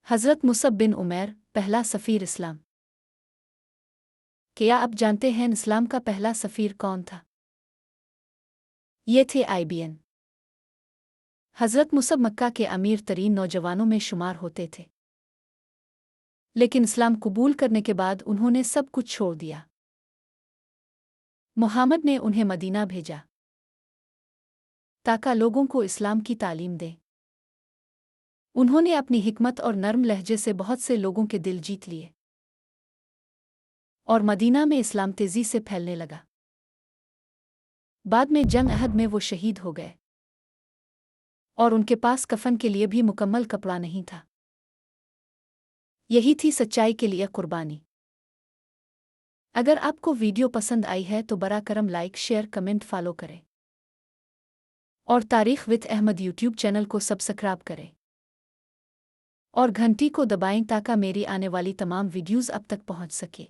حضرت مصعب بن عمیر پہلا سفیر اسلام۔ کیا آپ جانتے ہیں اسلام کا پہلا سفیر کون تھا؟ یہ تھے IBN۔ حضرت مصعب مکہ کے امیر ترین نوجوانوں میں شمار ہوتے تھے، لیکن اسلام قبول کرنے کے بعد انہوں نے سب کچھ چھوڑ دیا۔ محمد نے انہیں مدینہ بھیجا تاکہ لوگوں کو اسلام کی تعلیم دے۔ انہوں نے اپنی حکمت اور نرم لہجے سے بہت سے لوگوں کے دل جیت لیے، اور مدینہ میں اسلام تیزی سے پھیلنے لگا۔ بعد میں جنگ احد میں وہ شہید ہو گئے، اور ان کے پاس کفن کے لیے بھی مکمل کپڑا نہیں تھا۔ یہی تھی سچائی کے لیے قربانی۔ اگر آپ کو ویڈیو پسند آئی ہے تو برا کرم لائک، شیئر، کمنٹ، فالو کریں، اور تاریخ وتھ احمد یوٹیوب چینل کو سبسکرائب کریں، اور گھنٹی کو دبائیں تاکہ میری آنے والی تمام ویڈیوز اب تک پہنچ سکے۔